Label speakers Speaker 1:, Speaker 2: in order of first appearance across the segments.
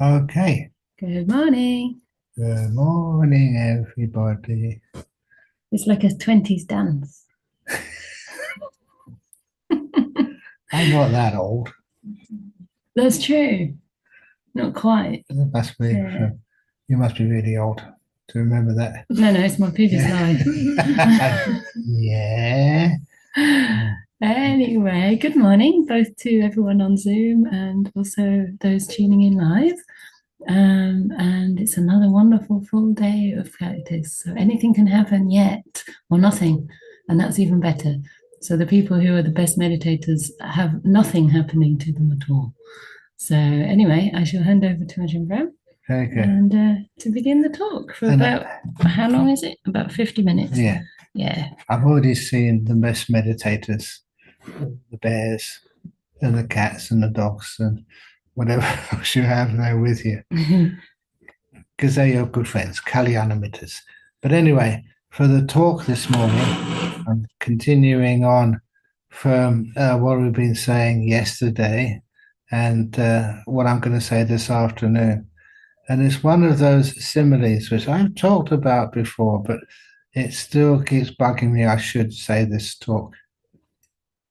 Speaker 1: Okay.
Speaker 2: Good morning.
Speaker 1: Good morning, everybody.
Speaker 2: It's like a 20s dance.
Speaker 1: I'm not that old.
Speaker 2: That's true. Not quite.
Speaker 1: It must be.
Speaker 2: Yeah.
Speaker 1: You must be really old to remember that.
Speaker 2: No, it's my previous
Speaker 1: Yeah.
Speaker 2: life.
Speaker 1: Yeah.
Speaker 2: Anyway, good morning, both to everyone on Zoom and also those tuning in live. And it's another wonderful full day of practice. So anything can happen yet, or nothing, and that's even better. So the people who are the best meditators have nothing happening to them at all. So anyway, I shall hand over to Ajahn Brahm
Speaker 1: Very good.
Speaker 2: and to begin the talk for about, how long is it? About 50 minutes.
Speaker 1: Yeah.
Speaker 2: Yeah.
Speaker 1: I've already seen the best meditators, the bears and the cats and the dogs and whatever else you have there with you, because they're your good friends, Nimittas. But anyway, for the talk this morning, I'm continuing on from what we've been saying yesterday and what I'm going to say this afternoon. And it's one of those similes which I've talked about before, but it still keeps bugging me. I should say this talk.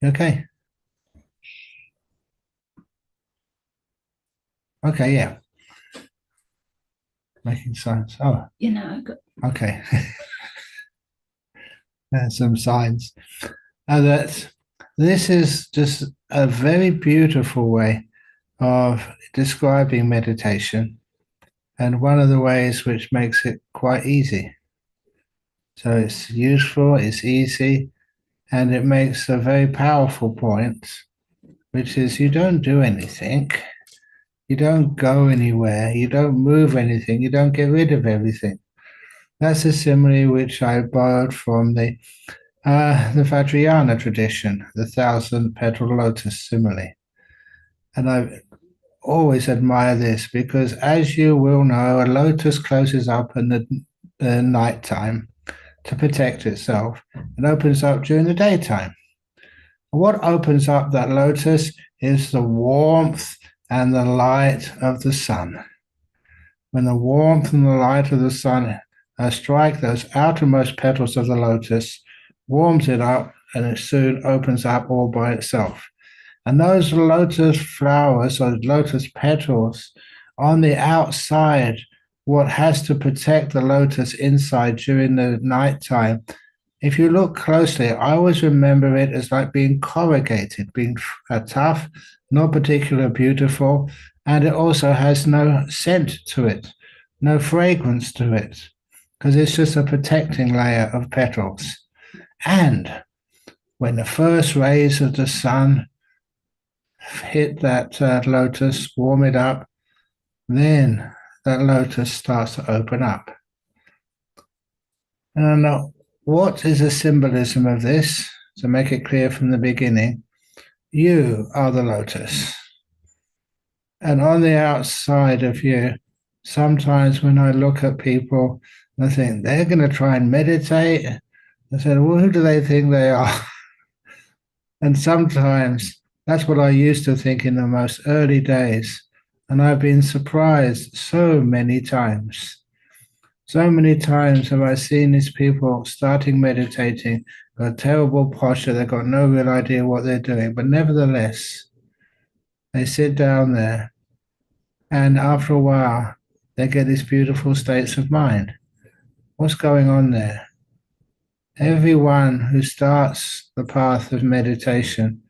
Speaker 1: Okay. Okay, yeah. Making signs. Oh,
Speaker 2: I got.
Speaker 1: okay. There's some signs. That this is just a very beautiful way of describing meditation, and one of the ways which makes it quite easy. So it's useful, it's easy, and it makes a very powerful point, which is you don't do anything, you don't go anywhere, you don't move anything, you don't get rid of everything. That's a simile which I borrowed from the Vajrayana tradition, the thousand-petaled lotus simile. And I always admire this because, as you will know, a lotus closes up in the night time to protect itself and opens up during the daytime. What opens up that lotus is the warmth and the light of the sun. When the warmth and the light of the sun strike those outermost petals of the lotus, warms it up, and it soon opens up all by itself. And those lotus flowers or lotus petals on the outside, what has to protect the lotus inside during the nighttime, if you look closely, I always remember it as like being corrugated, being tough, not particularly beautiful, and it also has no scent to it, no fragrance to it, because it's just a protecting layer of petals. And when the first rays of the sun hit that lotus, warm it up, then that lotus starts to open up. And what is the symbolism of this? To make it clear from the beginning, you are the lotus. And on the outside of you, sometimes when I look at people, I think they're going to try and meditate. I said, well, who do they think they are? And sometimes that's what I used to think in the most early days. And I've been surprised so many times. So many times have I seen these people starting meditating, got terrible posture, they've got no real idea what they're doing, but nevertheless, they sit down there, and after a while, they get these beautiful states of mind. What's going on there? Everyone who starts the path of meditation,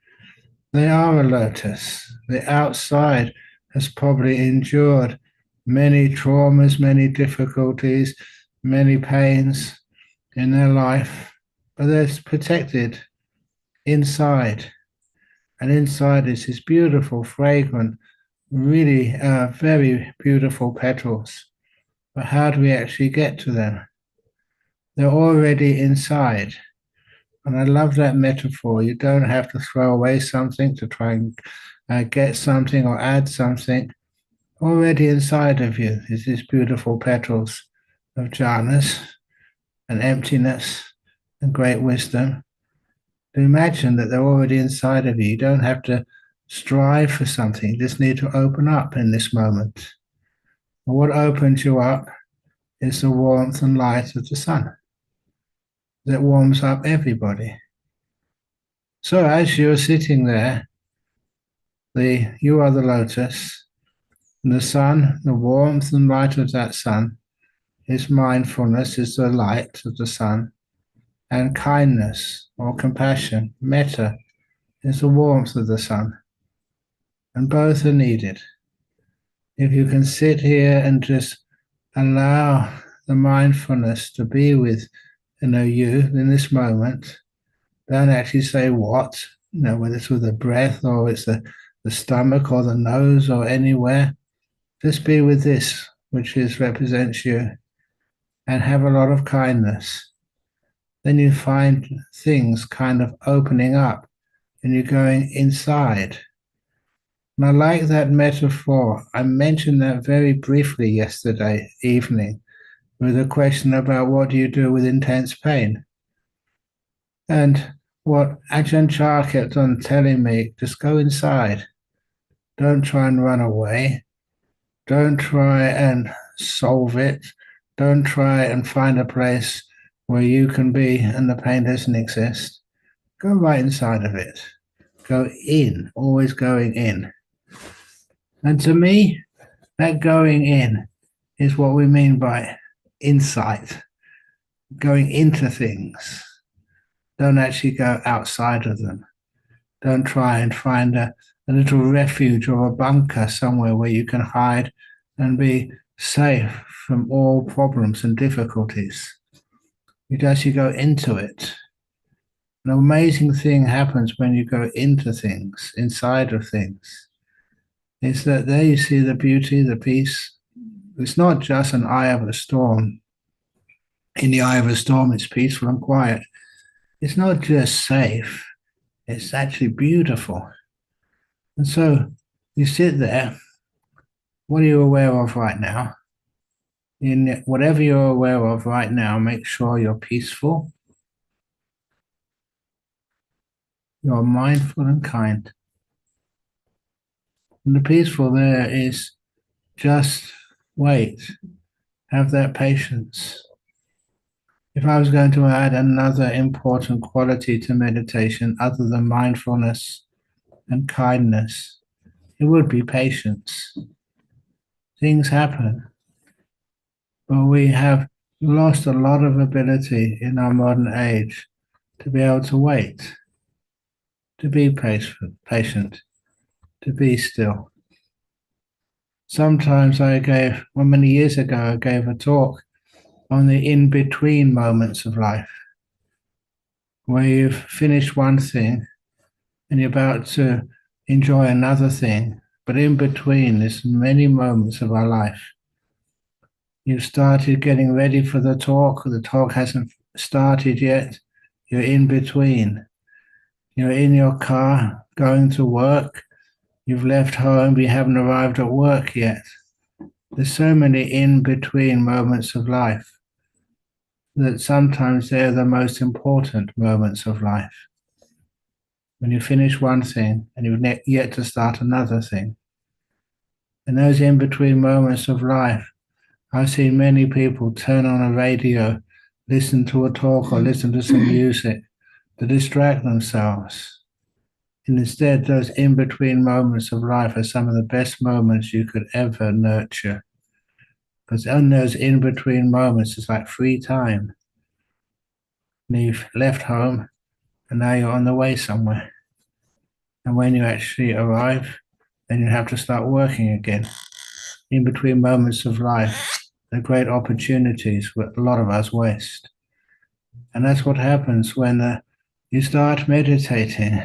Speaker 1: they are a lotus. The outside has probably endured many traumas, many difficulties, many pains in their life, but they're protected inside. And inside is this beautiful, fragrant, really very beautiful petals. But how do we actually get to them? They're already inside. And I love that metaphor. You don't have to throw away something to try and get something or add something. Already inside of you is these beautiful petals of jhanas and emptiness and great wisdom. To imagine that they're already inside of you. You don't have to strive for something. You just need to open up in this moment. And what opens you up is the warmth and light of the sun that warms up everybody. So as you're sitting there, you are the lotus, and the sun, the warmth and light of that sun is mindfulness, is the light of the sun, and kindness or compassion, metta, is the warmth of the sun. And both are needed. If you can sit here and just allow the mindfulness to be with you in this moment, don't actually say what, whether it's with the breath or it's the stomach or the nose or anywhere. Just be with this, which represents you, and have a lot of kindness. Then you find things kind of opening up and you're going inside. And I like that metaphor. I mentioned that very briefly yesterday evening with a question about what do you do with intense pain. And what Ajahn Chah kept on telling me, just go inside. Don't try and run away. Don't try and solve it. Don't try and find a place where you can be and the pain doesn't exist. Go right inside of it. Go in, always going in. And to me, that going in is what we mean by insight, going into things. Don't actually go outside of them. Don't try and find a little refuge or a bunker somewhere where you can hide and be safe from all problems and difficulties. You actually go into it. An amazing thing happens when you go into things, inside of things. It's that there you see the beauty, the peace. It's not just an eye of a storm. In the eye of a storm, it's peaceful and quiet. It's not just safe, it's actually beautiful. And so you sit there. What are you aware of right now? In whatever you're aware of right now, make sure you're peaceful, you're mindful and kind. And the peaceful there is just wait, have that patience. If I was going to add another important quality to meditation other than mindfulness and kindness, it would be patience. Things happen, but we have lost a lot of ability in our modern age to be able to wait, to be patient, to be still. Sometimes many years ago, I gave a talk on the in-between moments of life, where you've finished one thing and you're about to enjoy another thing, but in between there's many moments of our life. You've started getting ready for the talk hasn't started yet, you're in between. You're in your car going to work, you've left home, but you haven't arrived at work yet. There's so many in-between moments of life that sometimes they're the most important moments of life. When you finish one thing and you've yet to start another thing. And those in-between moments of life, I've seen many people turn on a radio, listen to a talk or listen to some music to distract themselves. And instead, those in-between moments of life are some of the best moments you could ever nurture. Because in those in-between moments, it's like free time. And you've left home, and now you're on the way somewhere. And when you actually arrive, then you have to start working again. In between moments of life, they're great opportunities that a lot of us waste. And that's what happens when you start meditating.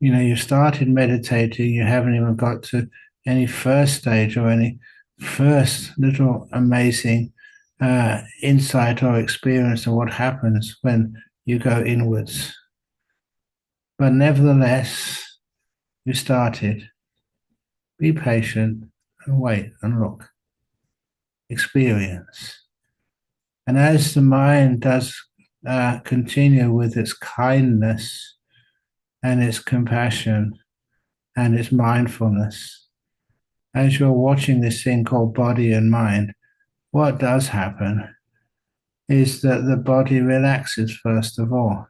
Speaker 1: You started meditating, you haven't even got to any first stage or any first little amazing insight or experience of what happens when you go inwards. But nevertheless, you started. Be patient and wait and look. Experience. And as the mind does continue with its kindness and its compassion and its mindfulness as you're watching this thing called body and mind, what does happen is that the body relaxes first of all.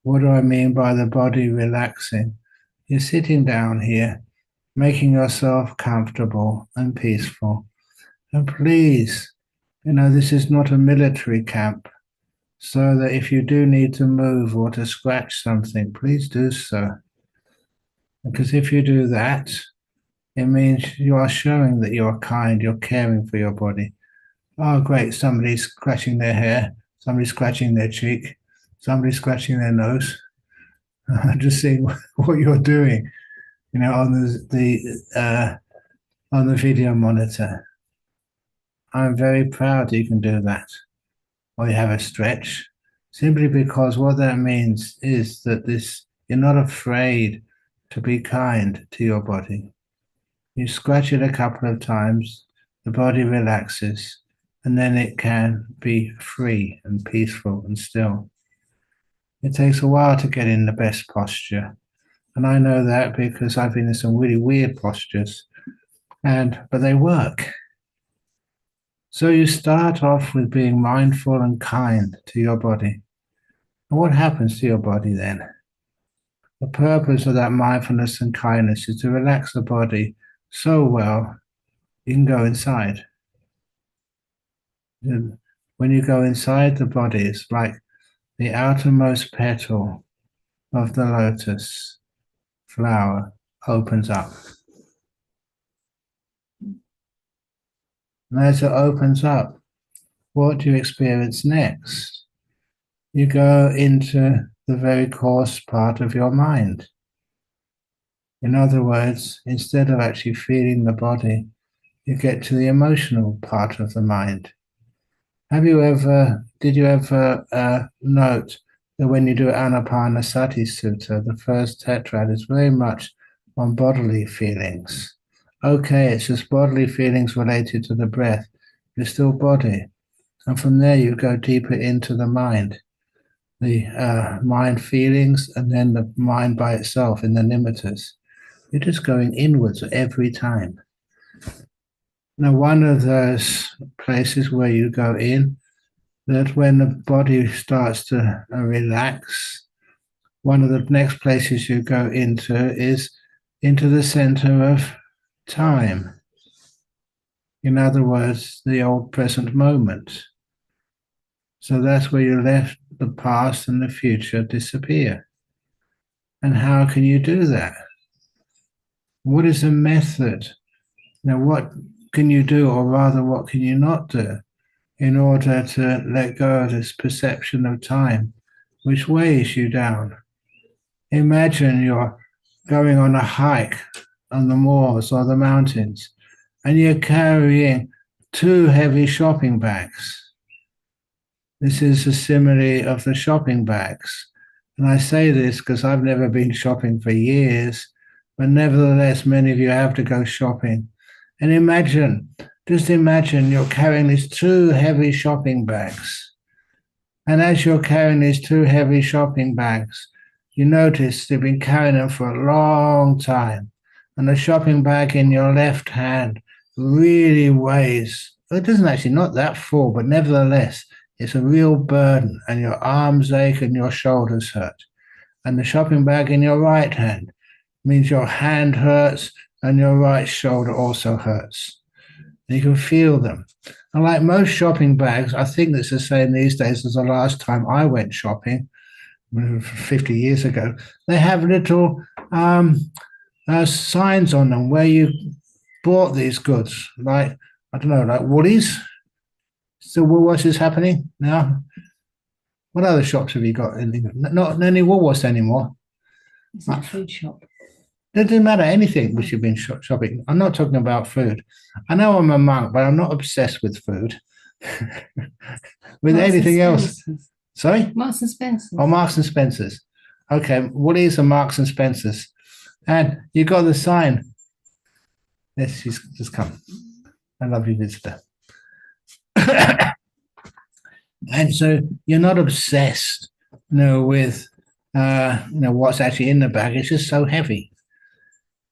Speaker 1: What do I mean by the body relaxing? You're sitting down here, making yourself comfortable and peaceful. And please, this is not a military camp, so that if you do need to move or to scratch something, please do so. Because if you do that, it means you are showing that you're kind, you're caring for your body. Oh, great, somebody's scratching their hair, somebody's scratching their cheek, somebody's scratching their nose. Just seeing what you're doing, on the video monitor. I'm very proud you can do that. Or you have a stretch, simply because what that means is that you're not afraid to be kind to your body. You scratch it a couple of times, the body relaxes, and then it can be free and peaceful and still. It takes a while to get in the best posture. And I know that because I've been in some really weird postures, but they work. So you start off with being mindful and kind to your body. And what happens to your body then? The purpose of that mindfulness and kindness is to relax the body so well you can go inside. And when you go inside the body, it's like the outermost petal of the lotus flower opens up. And as it opens up, what do you experience next? You go into the very coarse part of your mind. In other words, instead of actually feeling the body, you get to the emotional part of the mind. Did you ever note that when you do Anapanasati Sutta, the first tetrad is very much on bodily feelings? Okay, it's just bodily feelings related to the breath. It's still body. And from there you go deeper into the mind. The mind feelings and then the mind by itself in the Nimittas. You're just going inwards every time. Now, one of those places where you go in, that when the body starts to relax, one of the next places you go into is into the center of time. In other words, the old present moment. So that's where you left the past and the future disappear. And how can you do that? What is the method? Now, what can you do, or rather, what can you not do in order to let go of this perception of time, which weighs you down? Imagine you're going on a hike on the moors or the mountains, and you're carrying 2 heavy shopping bags. This is a simile of the shopping bags. And I say this because I've never been shopping for years, but nevertheless, many of you have to go shopping. And just imagine you're carrying these 2 heavy shopping bags. And as you're carrying these 2 heavy shopping bags, you notice you've been carrying them for a long time. And the shopping bag in your left hand really weighs. It doesn't actually, not that full, but nevertheless, it's a real burden, and your arms ache and your shoulders hurt. And the shopping bag in your right hand means your hand hurts and your right shoulder also hurts. And you can feel them. And like most shopping bags, I think it's the same these days as the last time I went shopping, 50 years ago. They have little signs on them where you bought these goods, like, I don't know, like Woolies. Still Woolworths is happening now. What other shops have you got? Not any Woolworths anymore.
Speaker 2: It's a food shop.
Speaker 1: It doesn't matter, anything which you've been shopping. I'm not talking about food. I know I'm a monk, but I'm not obsessed with food. With
Speaker 2: Marks
Speaker 1: anything
Speaker 2: and
Speaker 1: else.
Speaker 2: Spencer's.
Speaker 1: Sorry?
Speaker 2: Marks and Spencer's.
Speaker 1: Oh, Marks and Spencer's. Okay, Woolies and Marks and Spencer's. And you got the sign. Yes, she's just come. I love you, visitor. And so you're not obsessed, with what's actually in the bag. It's just so heavy.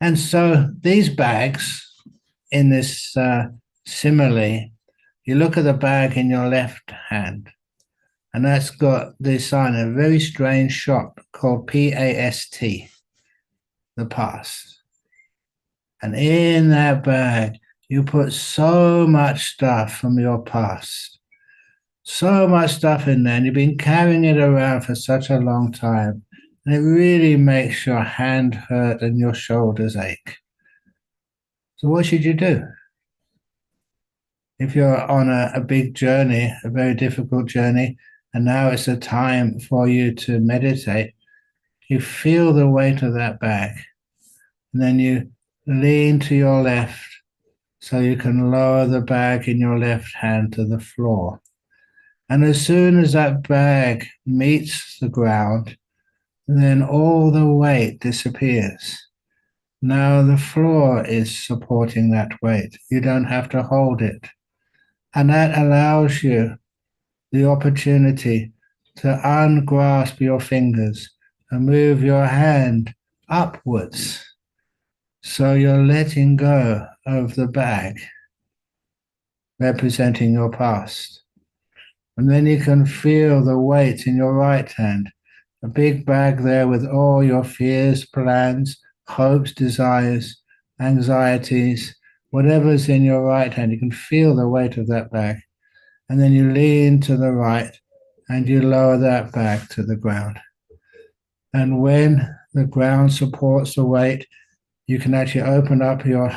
Speaker 1: And so these bags in this simile, you look at the bag in your left hand, and that's got the sign of a very strange shop called PAST, the past. And in that bag, you put so much stuff from your past, so much stuff in there, and you've been carrying it around for such a long time. And it really makes your hand hurt and your shoulders ache. So what should you do? If you're on a big journey, a very difficult journey, and now it's a time for you to meditate, you feel the weight of that bag. And then you lean to your left so you can lower the bag in your left hand to the floor. And as soon as that bag meets the ground, then all the weight disappears. Now the floor is supporting that weight. You don't have to hold it. And that allows you the opportunity to ungrasp your fingers and move your hand upwards. So you're letting go of the bag representing your past. And then you can feel the weight in your right hand, a big bag there with all your fears, plans, hopes, desires, anxieties, whatever's in your right hand. You can feel the weight of that bag. And then you lean to the right and you lower that bag to the ground. And when the ground supports the weight, you can actually open up your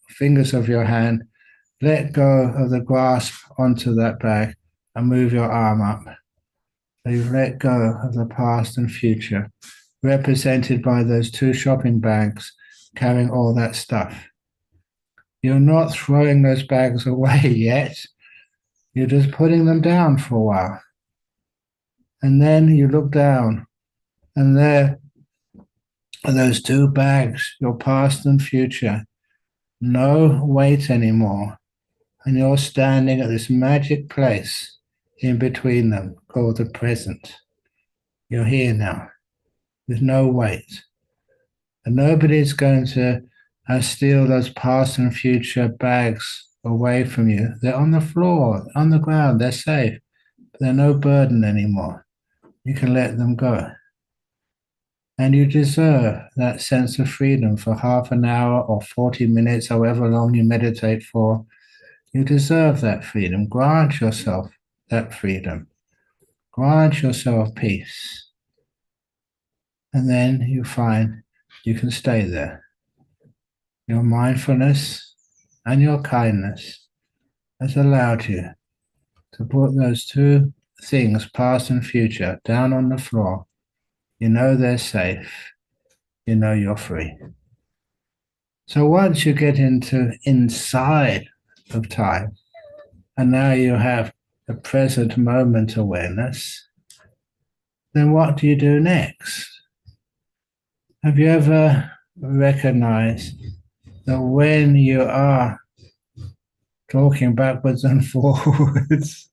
Speaker 1: fingers of your hand, let go of the grasp onto that bag, and move your arm up. So you've let go of the past and future, represented by those two shopping bags carrying all that stuff. You're not throwing those bags away yet. You're just putting them down for a while. And then you look down, and there are those two bags, your past and future. No weight anymore. And you're standing at this magic place in between them called the present. You're here now. There's no weight. And nobody's going to steal those past and future bags away from you. They're on the floor, on the ground, they're safe. They're no burden anymore. You can let them go. And you deserve that sense of freedom for half an hour or 40 minutes, however long you meditate for. You deserve that freedom. Grant yourself that freedom. Grant yourself peace. And then you find you can stay there. Your mindfulness and your kindness has allowed you to put those two things, past and future, down on the floor. You know they're safe. You know you're free. So once you get into inside of time, and now you have the present moment awareness, then what do you do next? Have you ever recognized that when you are talking backwards and forwards,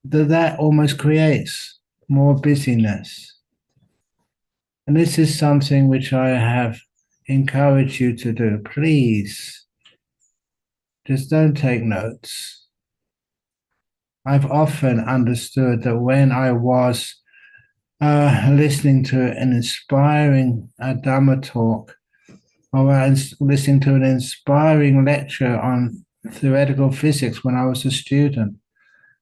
Speaker 1: that almost creates more busyness? And this is something which I have encouraged you to do. Please, just don't take notes. I've often understood that when I was listening to an inspiring Dhamma talk, or listening to an inspiring lecture on theoretical physics when I was a student,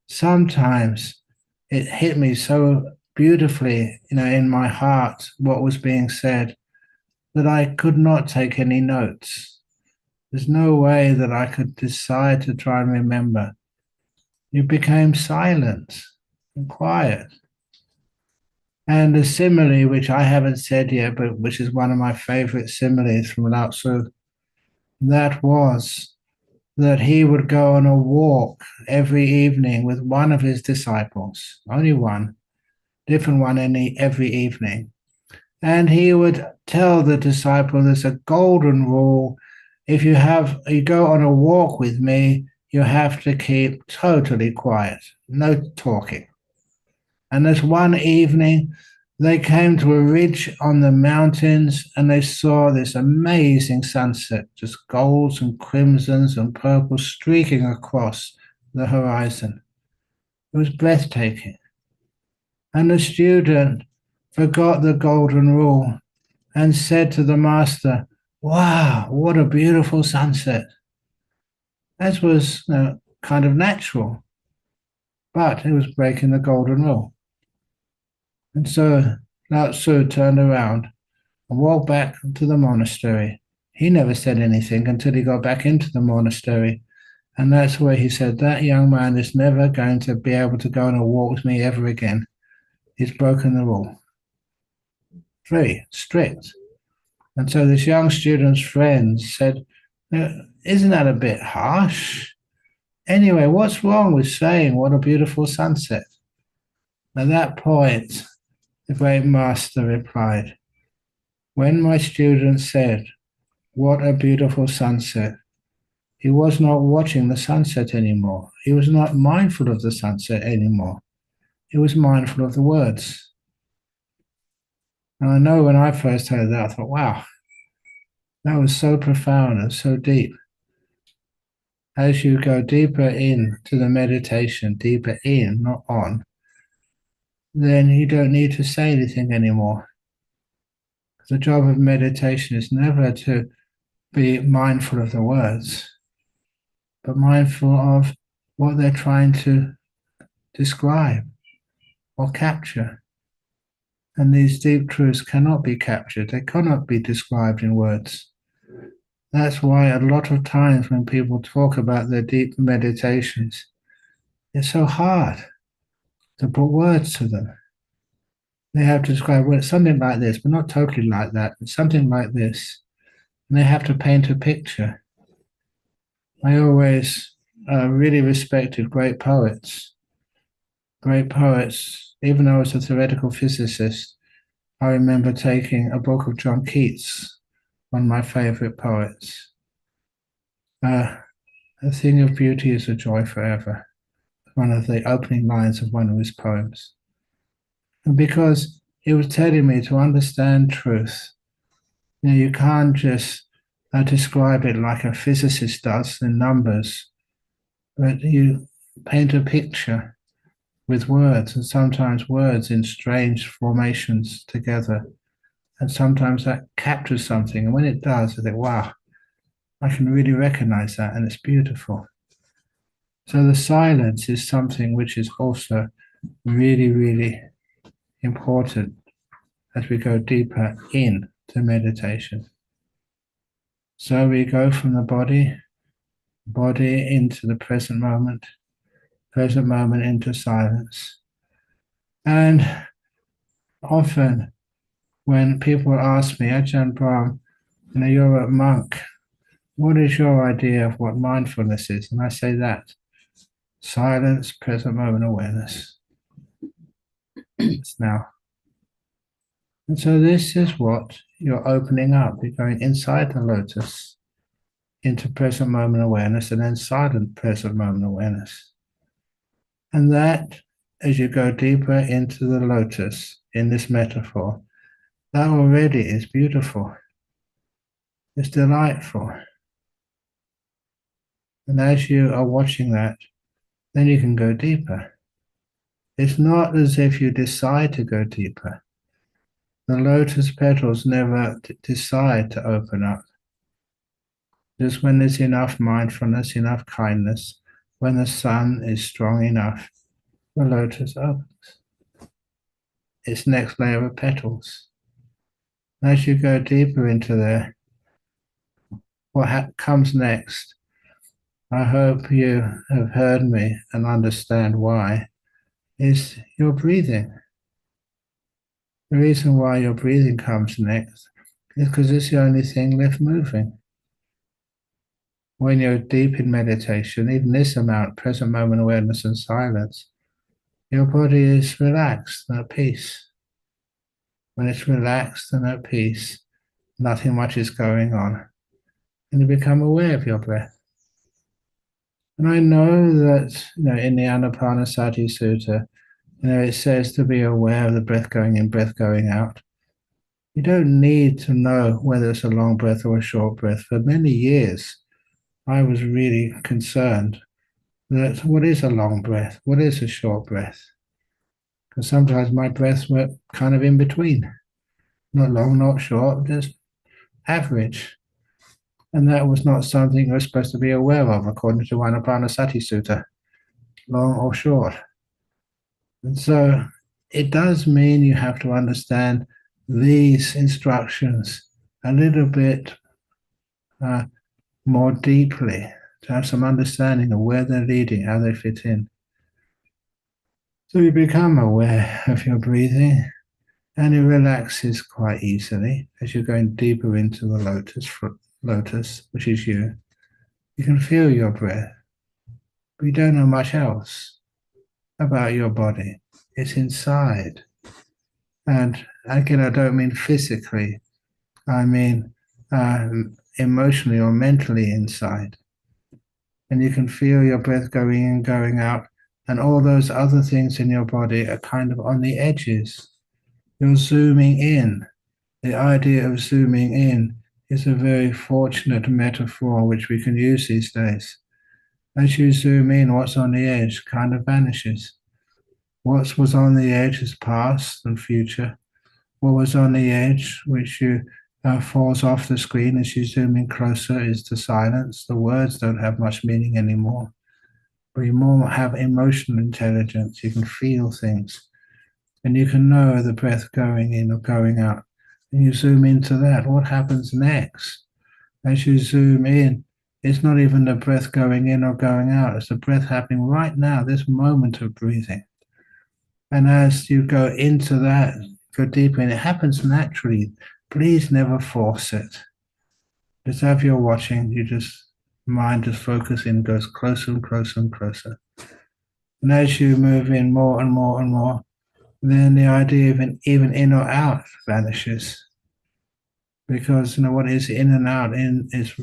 Speaker 1: sometimes it hit me so beautifully, in my heart, what was being said, that I could not take any notes. There's no way that I could decide to try and remember. You became silent and quiet. And the simile, which I haven't said yet, but which is one of my favorite similes from Lao Tzu, that was that he would go on a walk every evening with one of his disciples, only one, different one every evening. And he would tell the disciple there's a golden rule. If you go on a walk with me, you have to keep totally quiet, no talking. And there's one evening they came to a ridge on the mountains and they saw this amazing sunset, just golds and crimsons and purples streaking across the horizon. It was breathtaking. And the student forgot the golden rule and said to the master, "Wow, what a beautiful sunset." That was kind of natural, but it was breaking the golden rule. And so Lao Tzu turned around and walked back to the monastery. He never said anything until he got back into the monastery. And that's where he said, that young man is never going to be able to go on a walk with me ever again. He's broken the rule. Very strict. And so this young student's friends said, "Isn't that a bit harsh? Anyway, what's wrong with saying what a beautiful sunset?" At that point, the great master replied, "When my student said, 'What a beautiful sunset,' he was not watching the sunset anymore. He was not mindful of the sunset anymore. He was mindful of the words." And I know when I first heard that, I thought, wow, that was so profound and so deep. As you go deeper into the meditation, deeper in, not on, then you don't need to say anything anymore. The job of meditation is never to be mindful of the words, but mindful of what they're trying to describe or capture. And these deep truths cannot be captured. They cannot be described in words. That's why a lot of times when people talk about their deep meditations, it's so hard to put words to them. They have to describe, well, it's something like this, but not totally like that. It's something like this. And they have to paint a picture. I always really respected great poets. Great poets, even though I was a theoretical physicist, I remember taking a book of John Keats, one of my favorite poets. A thing of beauty is a joy forever. One of the opening lines of one of his poems. And because he was telling me to understand truth, you can't just describe it like a physicist does in numbers, but you paint a picture with words, and sometimes words in strange formations together. And sometimes that captures something. And when it does, I think, wow, I can really recognize that, and it's beautiful. So the silence is something which is also really, really important as we go deeper into meditation. So we go from the body into the present moment into silence. And often when people ask me, Ajahn Brahm, you're a monk, what is your idea of what mindfulness is? And I say that. Silence, present moment awareness. It's now. And so this is what you're opening up. You're going inside the lotus into present moment awareness and then silent present moment awareness. And that, as you go deeper into the lotus in this metaphor, that already is beautiful. It's delightful. And as you are watching that, then you can go deeper. It's not as if you decide to go deeper. The lotus petals never decide to open up. Just when there's enough mindfulness, enough kindness, when the sun is strong enough, the lotus opens. Its next layer of petals. As you go deeper into there, what comes next, I hope you have heard me and understand why, is your breathing. The reason why your breathing comes next is because it's the only thing left moving. When you're deep in meditation, even this amount, present moment awareness and silence, your body is relaxed and at peace. When it's relaxed and at peace, nothing much is going on. And you become aware of your breath. And I know that in the Anapanasati Sutta, it says to be aware of the breath going in, breath going out. You don't need to know whether it's a long breath or a short breath. For many years, I was really concerned that what is a long breath? What is a short breath? Because sometimes my breaths were kind of in between, not long, not short, just average. And that was not something you're supposed to be aware of, according to Anapanasati Sutta, long or short. And so it does mean you have to understand these instructions a little bit more deeply, to have some understanding of where they're leading, how they fit in. So you become aware of your breathing, and it relaxes quite easily as you're going deeper into the lotus, which is you. You can feel your breath, but you don't know much else about your body. It's inside. And again, I don't mean physically, I mean emotionally or mentally inside. And you can feel your breath going in, going out, and all those other things in your body are kind of on the edges. You're zooming in. The idea of zooming in is a very fortunate metaphor which we can use these days. As you zoom in, what's on the edge kind of vanishes. What was on the edge is past and future. What was on the edge, which you falls off the screen as you zoom in closer, is the silence. The words don't have much meaning anymore. But you more have emotional intelligence. You can feel things. And you can know the breath going in or going out. And you zoom into that. What happens next? As you zoom in, it's not even the breath going in or going out. It's the breath happening right now, this moment of breathing. And as you go into that, go deeper, and it happens naturally. Please never force it. Just as you're watching, mind just focus in, goes closer and closer and closer. And as you move in more and more and more, then the idea of even in or out vanishes. Because what is in and out in is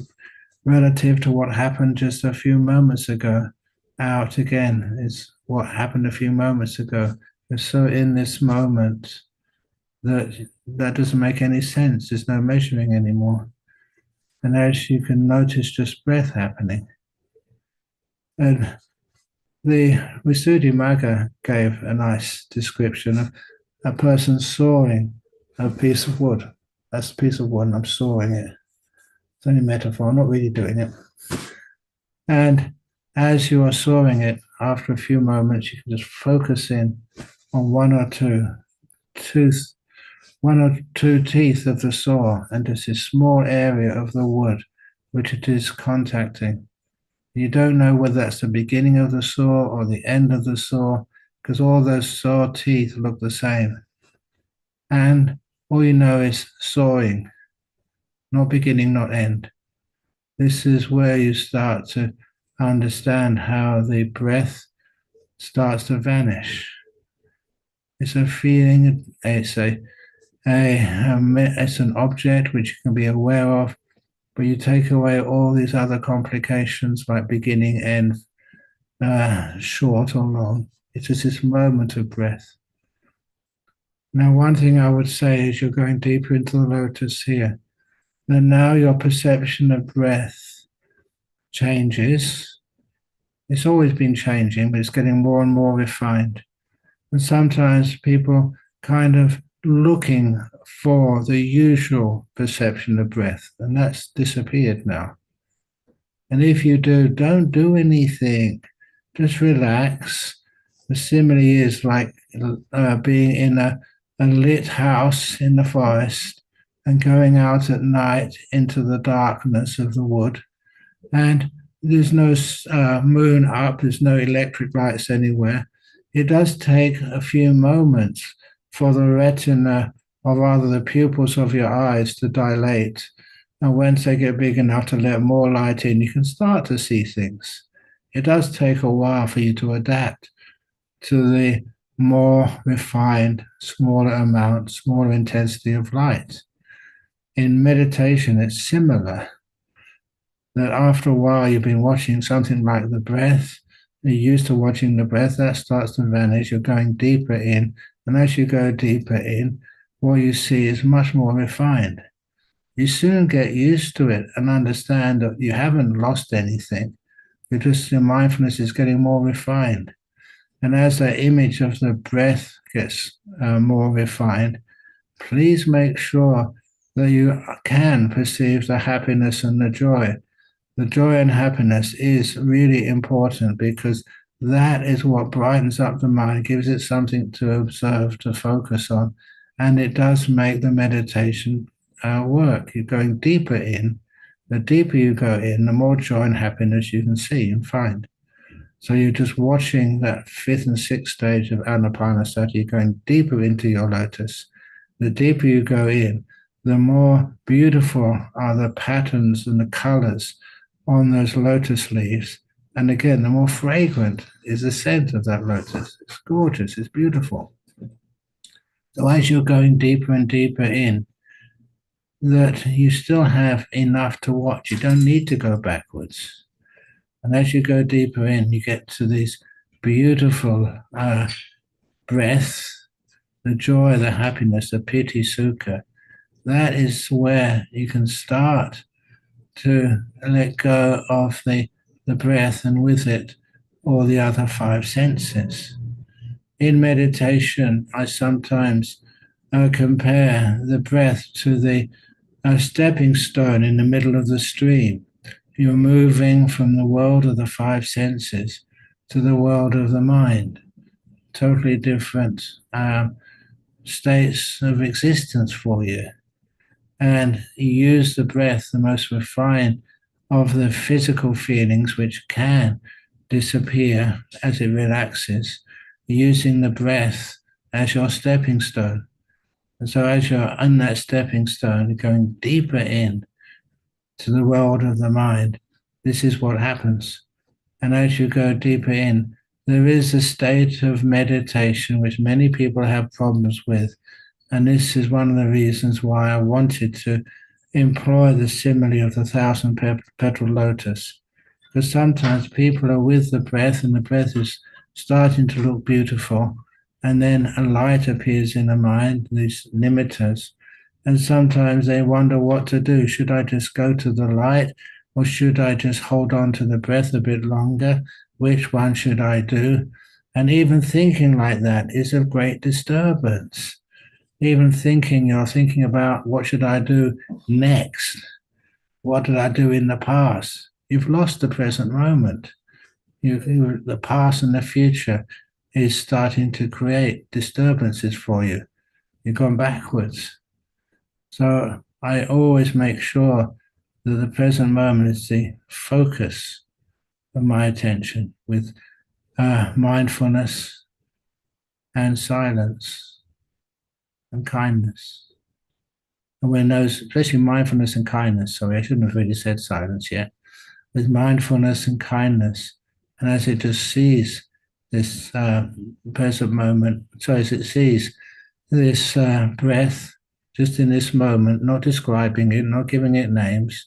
Speaker 1: relative to what happened just a few moments ago. Out again is what happened a few moments ago. You're so in this moment that doesn't make any sense. There's no measuring anymore. And as you can notice just breath happening. And the Visuddhimagga gave a nice description of a person sawing a piece of wood. That's a piece of wood, and I'm sawing it. It's only a metaphor, I'm not really doing it. And as you are sawing it, after a few moments, you can just focus in on one or two teeth of the saw, and just this small area of the wood which it is contacting. You don't know whether that's the beginning of the saw or the end of the saw, because all those saw teeth look the same. And all you know is sawing, not beginning, not end. This is where you start to understand how the breath starts to vanish. It's a feeling, it's an object which you can be aware of, but you take away all these other complications like beginning, end, short or long. It's just this moment of breath. Now, one thing I would say is you're going deeper into the lotus here, that now your perception of breath changes. It's always been changing, but it's getting more and more refined. And sometimes people kind of looking for the usual perception of breath, and that's disappeared now. And if you do, don't do anything. Just relax. The simile is like being in a lit house in the forest and going out at night into the darkness of the wood. And there's no moon up, there's no electric lights anywhere. It does take a few moments for the retina, or rather the pupils of your eyes, to dilate. And once they get big enough to let more light in, you can start to see things. It does take a while for you to adapt to the more refined, smaller amount, smaller intensity of light. In meditation, it's similar. That after a while you've been watching something like the breath, you're used to watching the breath, that starts to vanish. You're going deeper in. And as you go deeper in, what you see is much more refined. You soon get used to it and understand that you haven't lost anything. Your mindfulness is getting more refined. And as that image of the breath gets more refined, please make sure that you can perceive the happiness and the joy. The joy and happiness is really important because that is what brightens up the mind, gives it something to observe, to focus on, and it does make the meditation work. You're going deeper in. The deeper you go in, the more joy and happiness you can see and find. So you're just watching that fifth and sixth stage of Anapanasati, going deeper into your lotus. The deeper you go in, the more beautiful are the patterns and the colors on those lotus leaves. And again, the more fragrant is the scent of that lotus. It's gorgeous, it's beautiful. So as you're going deeper and deeper in, that you still have enough to watch. You don't need to go backwards. And as you go deeper in, you get to these beautiful breaths, the joy, the happiness, the piti sukha. That is where you can start to let go of the breath and with it all the other five senses. In meditation, I sometimes compare the breath to the stepping stone in the middle of the stream. You're moving from the world of the five senses to the world of the mind. Totally different states of existence for you. And you use the breath, the most refined of the physical feelings, which can disappear as it relaxes, using the breath as your stepping stone. And so as you're on that stepping stone, going deeper in to the world of the mind, this is what happens. And as you go deeper in, there is a state of meditation which many people have problems with. And this is one of the reasons why I wanted to employ the simile of the thousand-petaled lotus. Because sometimes people are with the breath and the breath is starting to look beautiful. And then a light appears in the mind, these nimittas. And sometimes they wonder what to do. Should I just go to the light or should I just hold on to the breath a bit longer? Which one should I do? And even thinking like that is of great disturbance. Even thinking, you're thinking about what should I do next? What did I do in the past? You've lost the present moment. The past and the future is starting to create disturbances for you. You've gone backwards. So I always make sure that the present moment is the focus of my attention with mindfulness and silence and kindness. And when those, especially mindfulness and kindness, sorry, I shouldn't have really said silence yet, with mindfulness and kindness, and as it just sees this present moment, so as it sees this breath just in this moment, not describing it, not giving it names,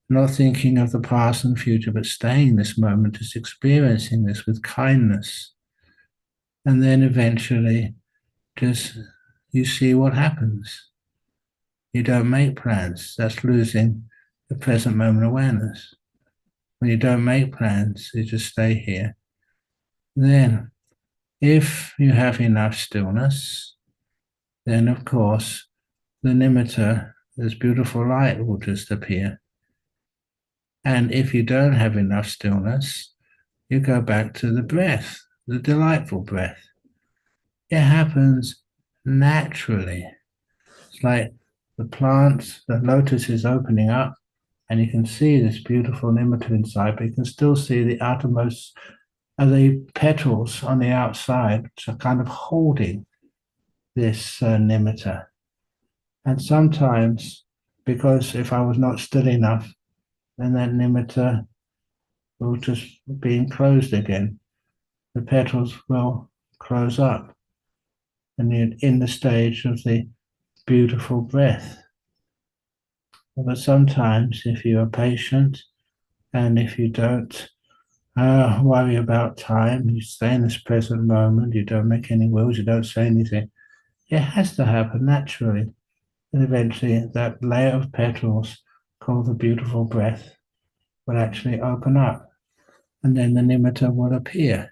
Speaker 1: not thinking of the past and future, but staying in this moment, just experiencing this with kindness. And then eventually, just you see what happens. You don't make plans. That's losing the present moment awareness. When you don't make plans, you just stay here. Then, if you have enough stillness, then of course, the nimitta, this beautiful light, will just appear. And if you don't have enough stillness, you go back to the breath, the delightful breath. It happens naturally. It's like the plant, the lotus is opening up, and you can see this beautiful nimitta inside, but you can still see the outermost of the petals on the outside, which are kind of holding this nimitta. And sometimes, because if I was not still enough, then that nimitta will just be enclosed again. The petals will close up, and you're in the stage of the beautiful breath. But sometimes, if you are patient and if you don't worry about time. You stay in this present moment. You don't make any wills. You don't say anything. It has to happen naturally. And eventually, that layer of petals, called the beautiful breath, will actually open up. And then the nimitta will appear.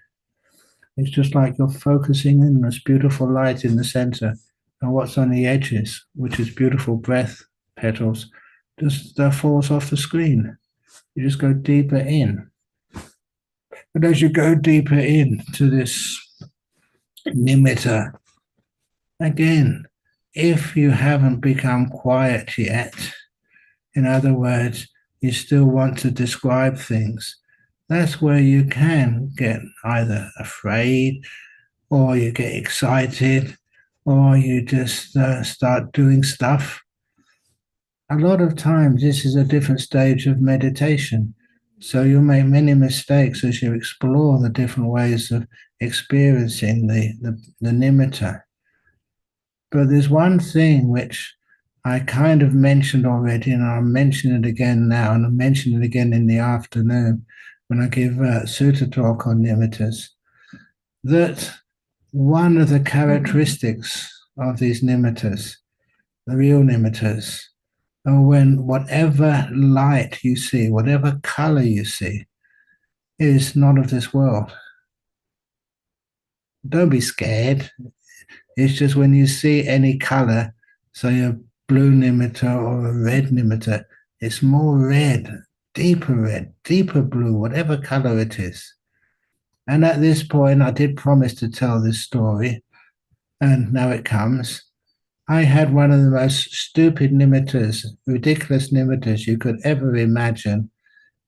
Speaker 1: It's just like you're focusing in this beautiful light in the center. And what's on the edges, which is beautiful breath petals, just falls off the screen. You just go deeper in. But as you go deeper into this nimitta, again, if you haven't become quiet yet, in other words, you still want to describe things, that's where you can get either afraid, or you get excited, or you just start doing stuff. A lot of times, this is a different stage of meditation. So you'll make many mistakes as you explore the different ways of experiencing the nimitta. But there's one thing which I kind of mentioned already, and I'll mention it again now, and I'll mention it again in the afternoon when I give a sutta talk on nimittas, that one of the characteristics of these nimittas, the real nimittas, are when whatever light you see, whatever color you see, is not of this world. Don't be scared. It's just when you see any color, say a blue nimitta or a red nimitta, it's more red, deeper blue, whatever color it is. And at this point, I did promise to tell this story, and now it comes. I had one of the most stupid nimittas, ridiculous nimittas you could ever imagine,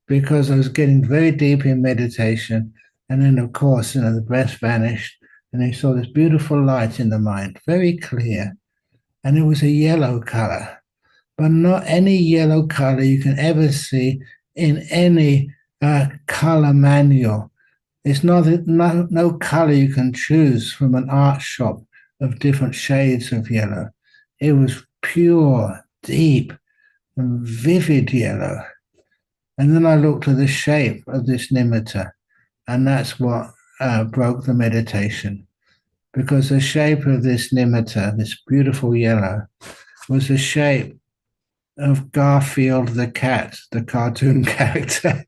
Speaker 1: because I was getting very deep in meditation. And then, of course, the breath vanished, and I saw this beautiful light in the mind, very clear. And it was a yellow color, but not any yellow color you can ever see in any color manual. It's no color you can choose from an art shop of different shades of yellow. It was pure, deep, and vivid yellow. And then I looked at the shape of this nimitta, and that's what broke the meditation. Because the shape of this nimitta, this beautiful yellow, was the shape of Garfield the cat, the cartoon character.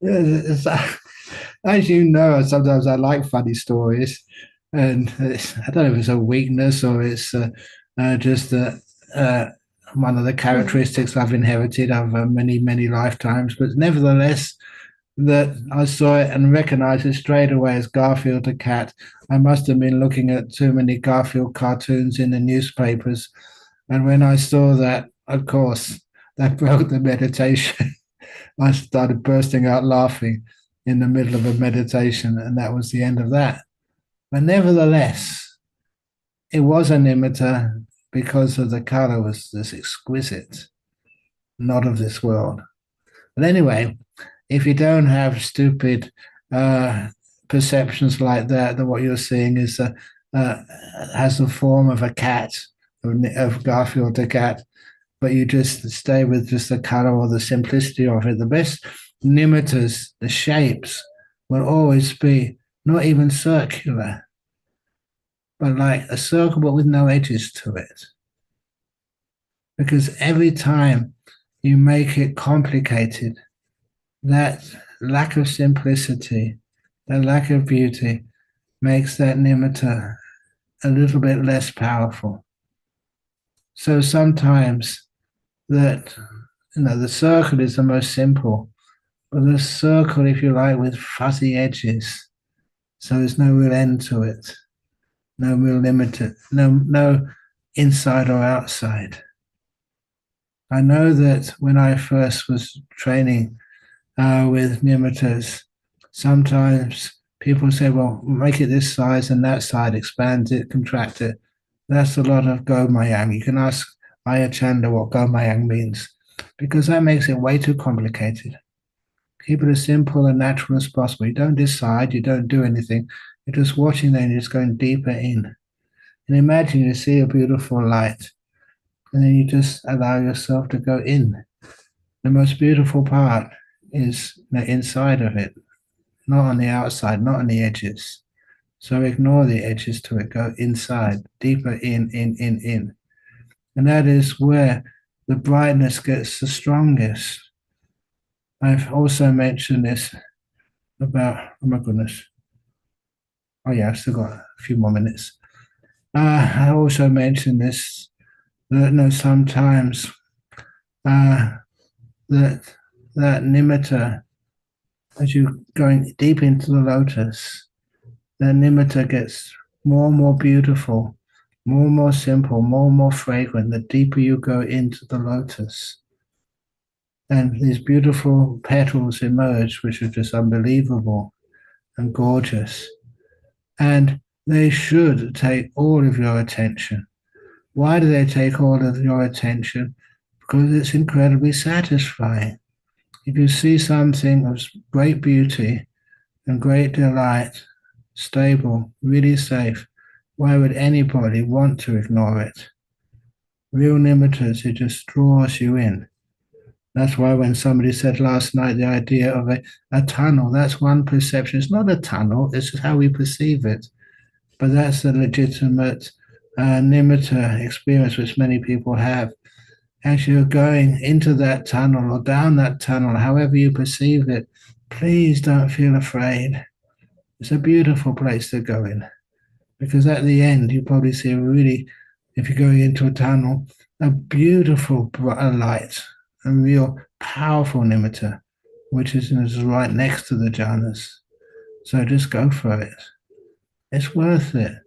Speaker 1: As you know, sometimes I like funny stories, and I don't know if it's a weakness or it's just one of the characteristics I've inherited over many lifetimes. But nevertheless, that I saw it and recognized it straight away as Garfield the cat. I must have been looking at too many Garfield cartoons in the newspapers, and when I saw that, of course, that broke the meditation. I started bursting out laughing in the middle of a meditation, and that was the end of that. But nevertheless, it was a nimitta because of the color was this exquisite, not of this world. But anyway, if you don't have stupid perceptions like that, then what you're seeing is has the form of a cat, of Garfield the cat, but you just stay with just the color or the simplicity of it. The best nimittas, the shapes, will always be not even circular, but like a circle but with no edges to it. Because every time you make it complicated, that lack of simplicity, that lack of beauty makes that nimitta a little bit less powerful. So sometimes that, the circle is the most simple, but the circle, if you like, with fuzzy edges, so there's no real end to it, no real limit, no inside or outside. I know that when I first was training with nimittas, sometimes people say, well, make it this size and that side, expand it, contract it. That's a lot of gomayang. You can ask Ayachanda what gomayang means, because that makes it way too complicated. Keep it as simple and natural as possible. You don't decide, you don't do anything. You're just watching there and you're just going deeper in. And imagine you see a beautiful light, and then you just allow yourself to go in. The most beautiful part is inside of it, not on the outside, not on the edges. So ignore the edges to it, go inside, deeper in. And that is where the brightness gets the strongest. I've also mentioned this about, oh my goodness. Oh yeah, I've still got a few more minutes. I also mentioned this, that sometimes that nimitta, as you're going deep into the lotus, the nimitta gets more and more beautiful, more and more simple, more and more fragrant, the deeper you go into the lotus. And these beautiful petals emerge, which are just unbelievable and gorgeous. And they should take all of your attention. Why do they take all of your attention? Because it's incredibly satisfying. If you see something of great beauty and great delight, stable, really safe, why would anybody want to ignore it? Real nimittas, it just draws you in. That's why when somebody said last night the idea of a tunnel, that's one perception. It's not a tunnel, it's just how we perceive it. But that's a legitimate nimitta experience which many people have. As you're going into that tunnel or down that tunnel, however you perceive it, please don't feel afraid. It's a beautiful place to go in. Because at the end, you probably see if you're going into a tunnel, a beautiful light, a real powerful nimitta, which is right next to the jhanas. So just go for it. It's worth it.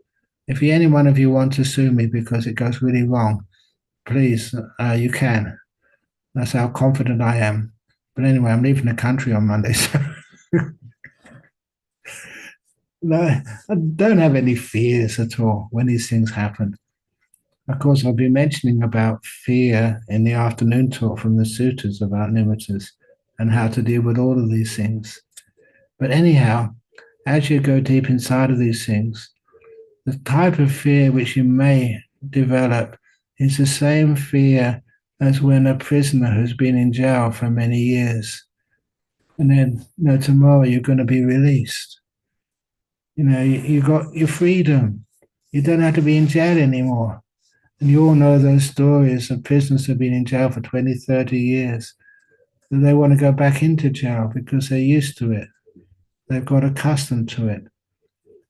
Speaker 1: If any one of you want to sue me because it goes really wrong, please, you can. That's how confident I am. But anyway, I'm leaving the country on Monday, so no, I don't have any fears at all when these things happen. Of course, I'll be mentioning about fear in the afternoon talk from the sutras about nimittas and how to deal with all of these things. But anyhow, as you go deep inside of these things, the type of fear which you may develop is the same fear as when a prisoner who's been in jail for many years. And then, tomorrow you're going to be released. You got your freedom. You don't have to be in jail anymore. And you all know those stories of prisoners who've been in jail for 20, 30 years. That they want to go back into jail because they're used to it. They've got accustomed to it.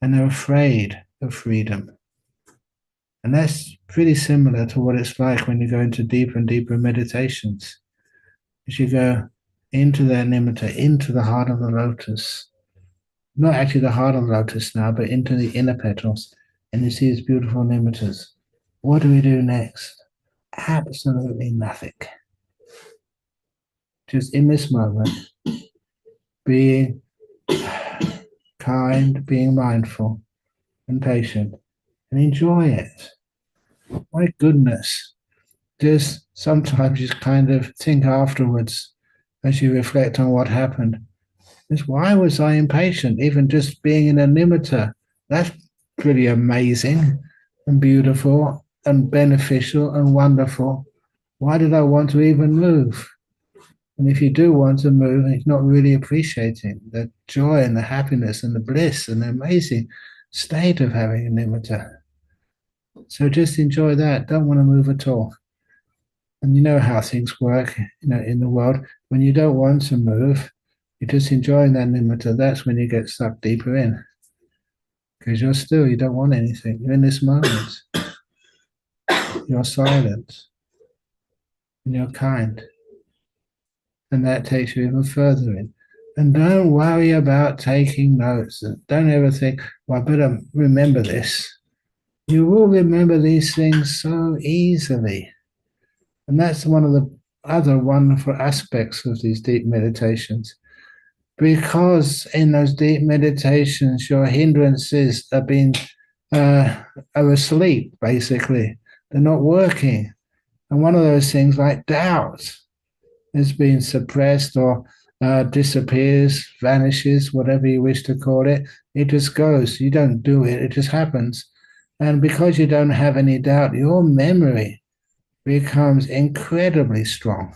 Speaker 1: And they're afraid of freedom. And that's pretty similar to what it's like when you go into deeper and deeper meditations. As you go into that nimitta, into the heart of the lotus, not actually the heart of the lotus now, but into the inner petals, and you see these beautiful nimittas. What do we do next? Absolutely nothing. Just in this moment, being kind, being mindful and patient, and enjoy it. My goodness. Just sometimes you kind of think afterwards as you reflect on what happened. Is why was I impatient? Even just being in a nimitta, that's pretty amazing and beautiful and beneficial and wonderful. Why did I want to even move? And if you do want to move, and you're not really appreciating the joy and the happiness and the bliss and the amazing state of having a nimitta. So just enjoy that. Don't want to move at all. And you know how things work, in the world. When you don't want to move, you're just enjoying that nimitta. That's when you get sucked deeper in. Because you don't want anything. You're in this moment. You're silent. And you're kind. And that takes you even further in. And don't worry about taking notes. Don't ever think, well, I better remember this. You will remember these things so easily. And that's one of the other wonderful aspects of these deep meditations. Because in those deep meditations, your hindrances are asleep, basically. They're not working. And one of those things like doubt is being suppressed or disappears, vanishes, whatever you wish to call it. It just goes. You don't do it. It just happens. And because you don't have any doubt, your memory becomes incredibly strong.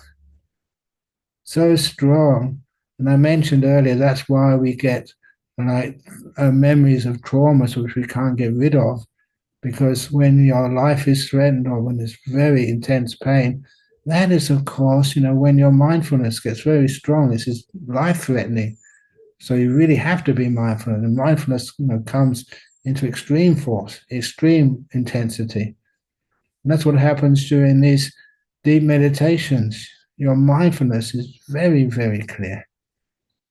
Speaker 1: So strong And I mentioned earlier, that's why we get like memories of traumas which we can't get rid of, because when your life is threatened or when there's very intense pain, that is, of course, when your mindfulness gets very strong, this is life-threatening. So you really have to be mindful, and mindfulness, comes into extreme force, extreme intensity. And that's what happens during these deep meditations. Your mindfulness is very, very clear,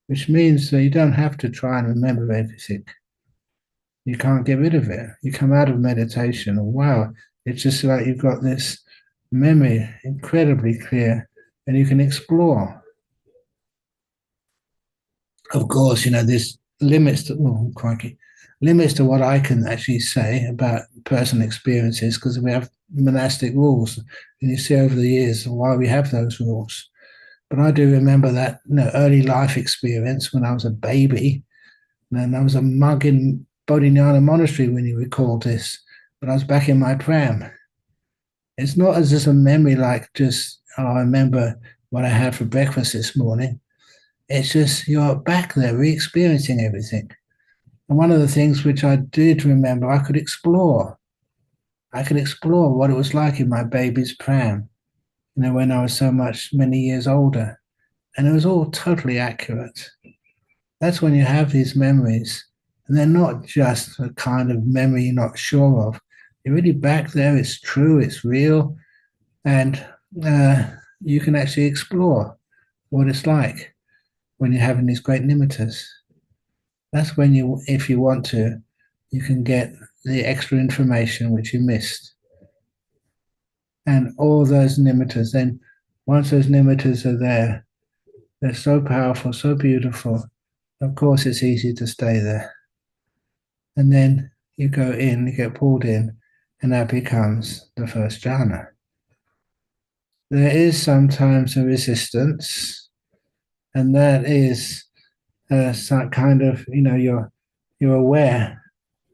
Speaker 1: which means that you don't have to try and remember everything. You can't get rid of it. You come out of meditation, and wow, it's just like you've got this memory incredibly clear, and you can explore. Of course, there's limits to, oh, crikey, limits to what I can actually say about personal experiences, because we have monastic rules, and you see over the years why we have those rules. But I do remember that early life experience when I was a baby, and I was a monk in Bodhinyana Monastery when you recall this, but I was back in my pram. It's not as just a memory like just, oh, I remember what I had for breakfast this morning. It's just you're back there re-experiencing everything. And one of the things which I did remember, I could explore. I could explore what it was like in my baby's pram, when I was many years older. And it was all totally accurate. That's when you have these memories. And they're not just a kind of memory you're not sure of. You're really back there, it's true, it's real, and you can actually explore what it's like when you're having these great nimittas. That's when if you want to, you can get the extra information which you missed. And all those nimittas, then once those nimittas are there, they're so powerful, so beautiful. Of course, it's easy to stay there. And then you go in, you get pulled in, and that becomes the first jhana. There is sometimes a resistance, and that is some kind of, you're aware,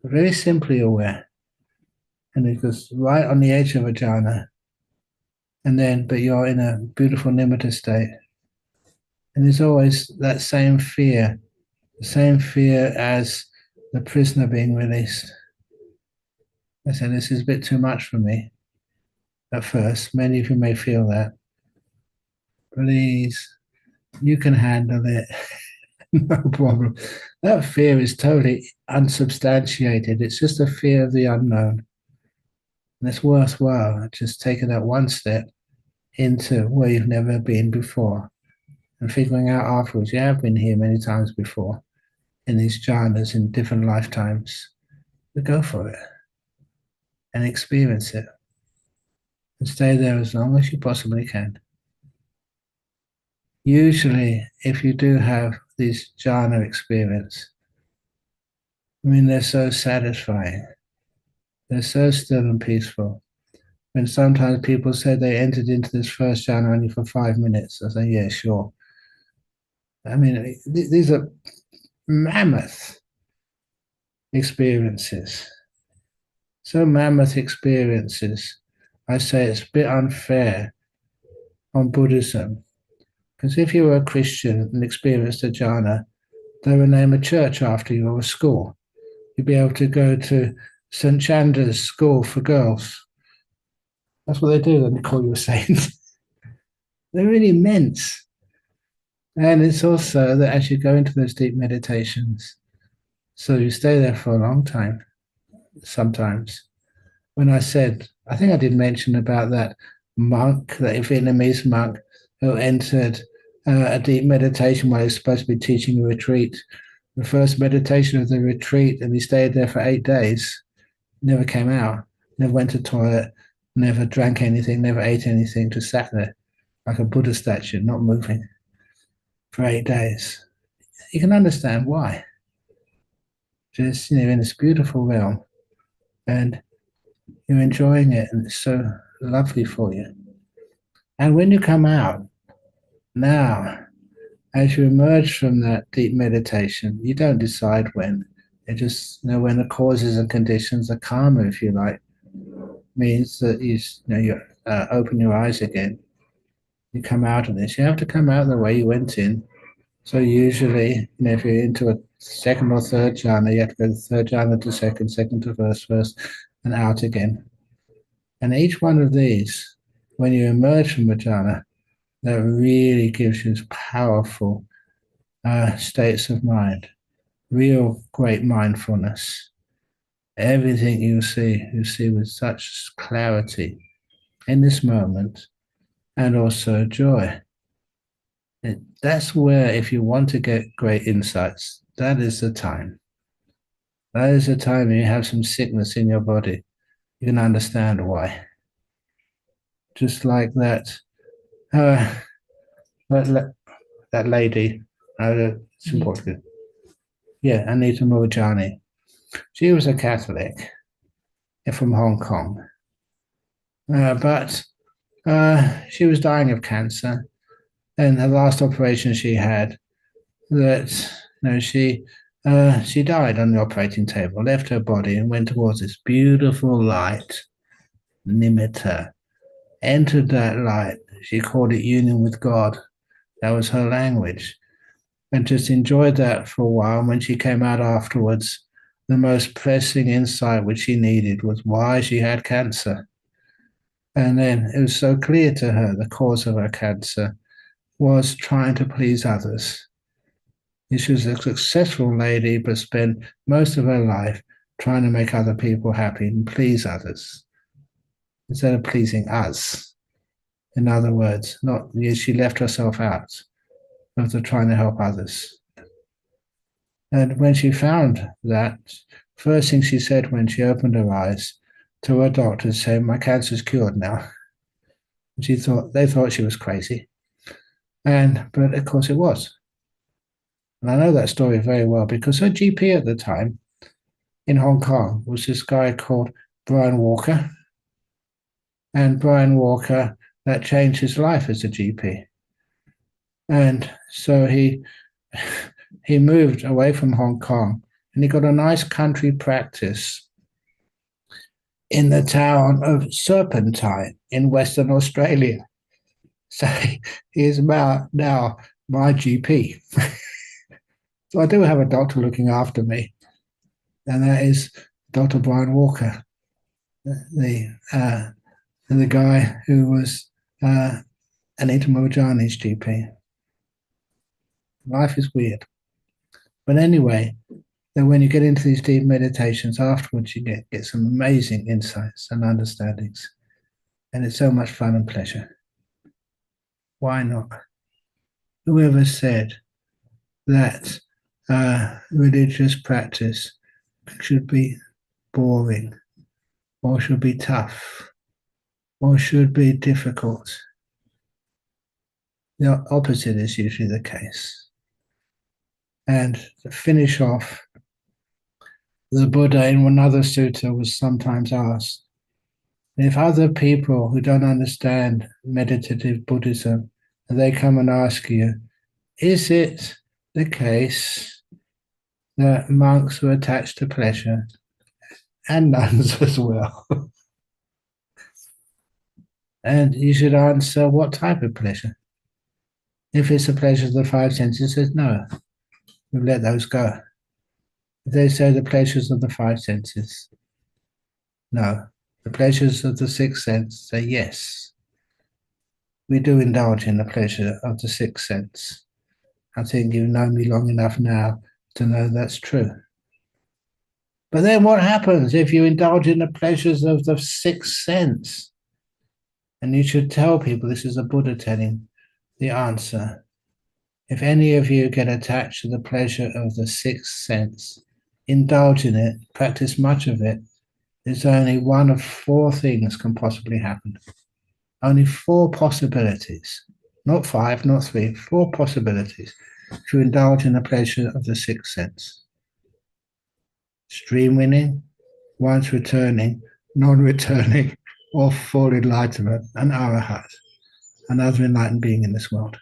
Speaker 1: very simply aware, and it goes right on the edge of a jhana, but you're in a beautiful nimitta state. And there's always that same fear, the same fear as the prisoner being released. I said, this is a bit too much for me at first. Many of you may feel that. Please, you can handle it. No problem. That fear is totally unsubstantiated. It's just a fear of the unknown. And it's worthwhile just taking that one step into where you've never been before and figuring out afterwards, you have been here many times before in these jhanas in different lifetimes. But go for it and experience it and stay there as long as you possibly can. Usually, if you do have these jhana experience, they're so satisfying. They're so still and peaceful. When sometimes people say they entered into this first jhana only for 5 minutes, I say, yeah, sure. These are mammoth experiences. So mammoth experiences, I say it's a bit unfair on Buddhism. Because if you were a Christian and experienced a jhana, they would name a church after you or a school. You'd be able to go to St. Chandra's School for Girls. That's what they do, and they call you a saint. They're really immense. And it's also that as you go into those deep meditations, so you stay there for a long time, sometimes. When I think I did mention about that monk, that Vietnamese monk who entered a deep meditation while he was supposed to be teaching a retreat. The first meditation of the retreat, and he stayed there for 8 days, never came out, never went to the toilet, never drank anything, never ate anything, just sat there like a Buddha statue, not moving for 8 days. You can understand why. Just, in this beautiful realm, and you're enjoying it, and it's so lovely for you. And when you come out, now, as you emerge from that deep meditation, you don't decide when. It just, when the causes and conditions are calmer, if you like, means that you open your eyes again. You come out of this. You have to come out the way you went in, So usually, if you're into a second or third jhana, you have to go to third jhana to second, second to first, and out again. And each one of these, when you emerge from a jhana, that really gives you powerful states of mind, real great mindfulness. Everything you see with such clarity in this moment, and also joy. That's where, if you want to get great insights, that is the time. That is the time you have some sickness in your body. You can understand why. Just like that, that lady, it's important. Yeah, Anita Murjani. She was a Catholic from Hong Kong, but she was dying of cancer, and the last operation she had, she died on the operating table, left her body, and went towards this beautiful light, Nimitta. Entered that light. She called it union with God. That was her language, and just enjoyed that for a while. When she came out afterwards, the most pressing insight which she needed was why she had cancer. And then it was so clear to her the cause of her cancer was trying to please others. She was a successful lady, but spent most of her life trying to make other people happy and please others instead of pleasing us. In other words, she left herself out of the trying to help others. And when she found that, first thing she said when she opened her eyes to her doctor, saying, "My cancer's cured now." And they thought she was crazy. But of course it was. And I know that story very well because her GP at the time in Hong Kong was this guy called Brian Walker. And Brian Walker, that changed his life as a GP. And so he moved away from Hong Kong and he got a nice country practice in the town of Serpentine in Western Australia. So he is now my GP. So I do have a doctor looking after me, and that is Dr. Brian Walker, the guy who was Anita Murjani's GP. Life is weird. But anyway, then when you get into these deep meditations afterwards, you get some amazing insights and understandings. And it's so much fun and pleasure. Why not? Whoever said that religious practice should be boring, or should be tough, or should be difficult? The opposite is usually the case. And to finish off, the Buddha in another sutta was sometimes asked, if other people who don't understand meditative Buddhism, they come and ask you, is it the case that monks were attached to pleasure, and nuns as well? And you should answer, what type of pleasure? If it's the pleasure of the five senses, says no, we let those go. If they say the pleasures of the five senses, no. The pleasures of the sixth sense, say yes. We do indulge in the pleasure of the sixth sense. I think you've known me long enough now to know that's true. But then what happens if you indulge in the pleasures of the sixth sense? And you should tell people, this is a Buddha telling the answer. If any of you get attached to the pleasure of the sixth sense, indulge in it, practice much of it, there's only one of four things can possibly happen. Only four possibilities. Not five, not three, four possibilities to indulge in the pleasure of the sixth sense. Stream winning, once returning, non-returning, or full enlightenment, an arahat, another enlightened being in this world.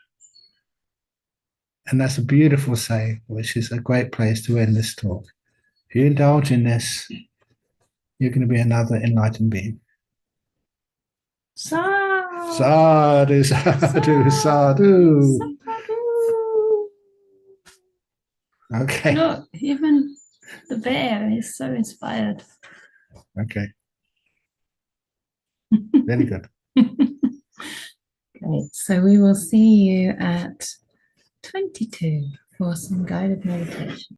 Speaker 1: And that's a beautiful saying, which is a great place to end this talk. If you indulge in this, you're going to be another enlightened being. Sadhu, sadhu, sadhu. Okay.
Speaker 2: Look, even the bear is so inspired.
Speaker 1: Okay. Very good.
Speaker 2: Great. So we will see you at 22 for some guided meditation.